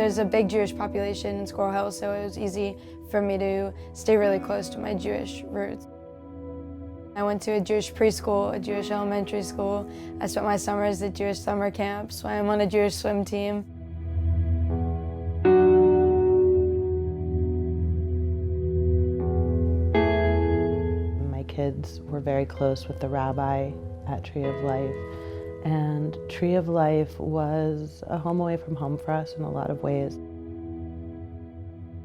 There's a big Jewish population in Squirrel Hill, so it was easy for me to stay really close to my Jewish roots. I went to a Jewish preschool, a Jewish elementary school. I spent my summers at Jewish summer camps. So I'm on a Jewish swim team. My kids were very close with the rabbi at Tree of Life. And Tree of Life was a home away from home for us in a lot of ways.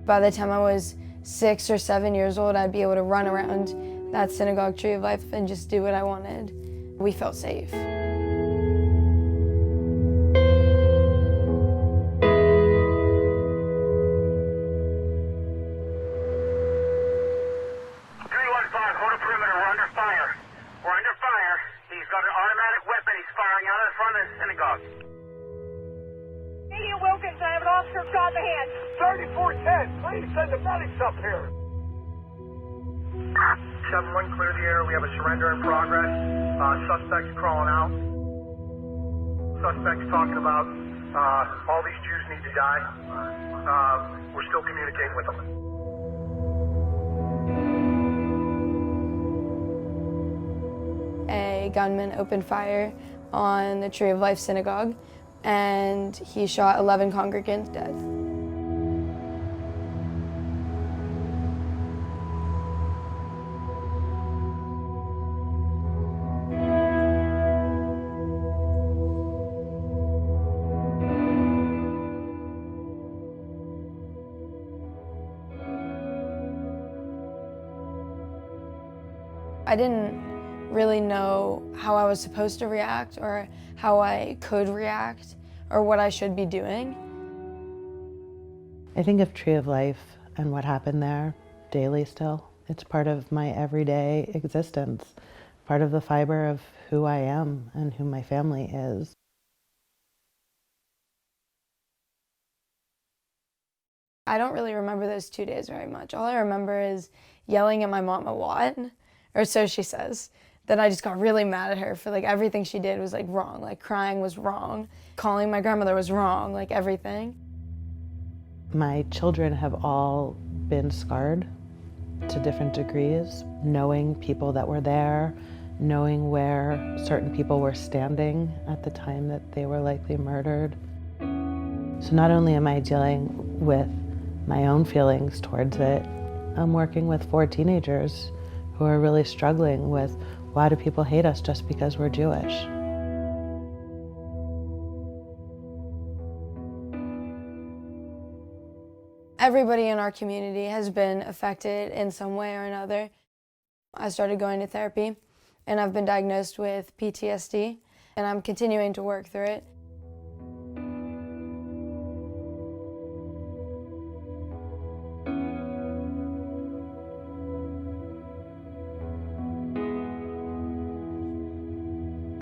By the time I was 6 or 7 years old, I'd be able to run around that synagogue Tree of Life and just do what I wanted. We felt safe. Shot in the hand. 3410, please send the medics up here. 7-1, clear the air. We have a surrender in progress. Suspects crawling out. Suspects talking about all these Jews need to die. We're still communicating with them. A gunman opened fire on the Tree of Life synagogue, and he shot 11 congregants dead. I didn't really know how I was supposed to react or how I could react or what I should be doing. I think of Tree of Life and what happened there daily still. It's part of my everyday existence, part of the fiber of who I am and who my family is. I don't really remember those 2 days very much. All I remember is yelling at my mom a lot, or so she says. Then I just got really mad at her for like everything she did was like wrong. Like crying was wrong. Calling my grandmother was wrong, like everything. My children have all been scarred to different degrees, knowing people that were there, knowing where certain people were standing at the time that they were likely murdered. So not only am I dealing with my own feelings towards it, I'm working with 4 teenagers who are really struggling with, why do people hate us just because we're Jewish? Everybody in our community has been affected in some way or another. I started going to therapy, and I've been diagnosed with PTSD, and I'm continuing to work through it.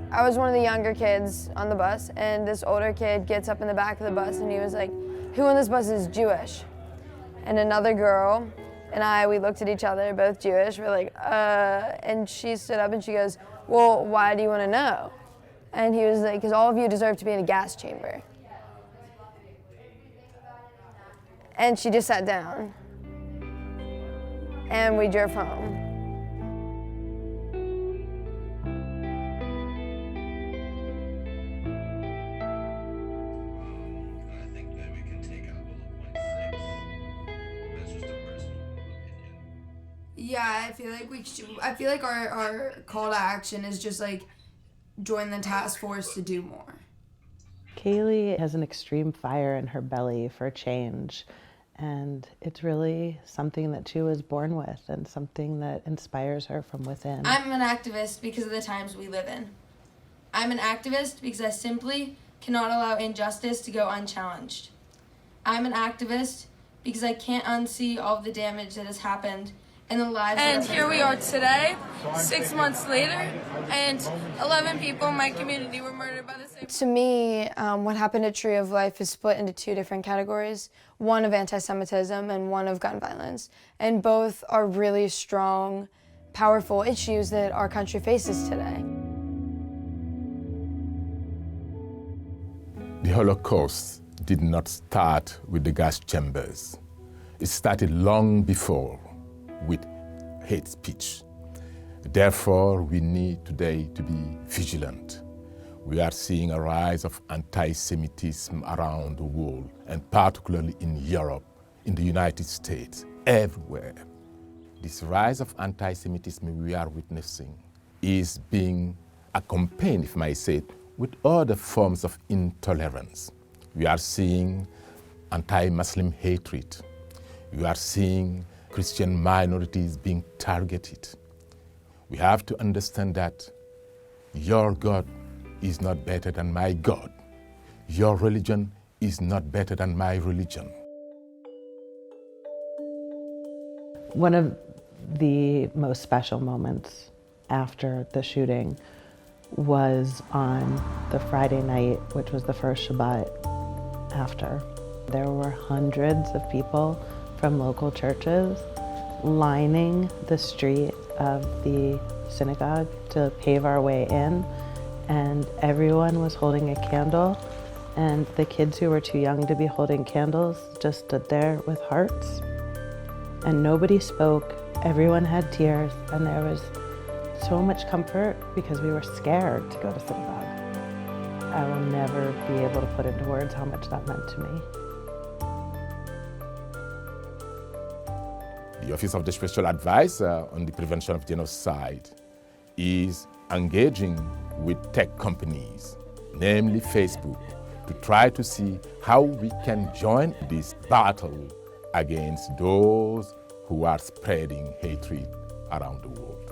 I was one of the younger kids on the bus, and this older kid gets up in the back of the bus and he was like, "Who on this bus is Jewish?" And another girl and we looked at each other, both Jewish, we're like, and she stood up and she goes, "Well, why do you want to know?" And he was like, "Because all of you deserve to be in a gas chamber." And she just sat down. And we drove home. Yeah, I feel like our call to action is just like join the task force to do more. Kaylee has an extreme fire in her belly for change, and it's really something that she was born with and something that inspires her from within. I'm an activist because of the times we live in. I'm an activist because I simply cannot allow injustice to go unchallenged. I'm an activist because I can't unsee all of the damage that has happened in the lives and of here we are today, 6 months later, and 11 people in my community were murdered by the same. To me, what happened at Tree of Life is split into 2 different categories, one of anti-Semitism and one of gun violence. And both are really strong, powerful issues that our country faces today. The Holocaust did not start with the gas chambers. It started long before with hate speech. Therefore, we need today to be vigilant. We are seeing a rise of anti-Semitism around the world, and particularly in Europe, in the United States, everywhere. This rise of anti-Semitism we are witnessing is being accompanied, if I may say it, with other forms of intolerance. We are seeing anti-Muslim hatred. We are seeing Christian minorities being targeted. We have to understand that your God is not better than my God. Your religion is not better than my religion. One of the most special moments after the shooting was on the Friday night, which was the first Shabbat after. There were hundreds of people from local churches lining the street of the synagogue to pave our way in, and everyone was holding a candle, and the kids who were too young to be holding candles just stood there with hearts, and nobody spoke. Everyone had tears, and there was so much comfort because we were scared to go to synagogue. I will never be able to put into words how much that meant to me. The Office of the Special Advisor on the Prevention of Genocide is engaging with tech companies, namely Facebook, to try to see how we can join this battle against those who are spreading hatred around the world.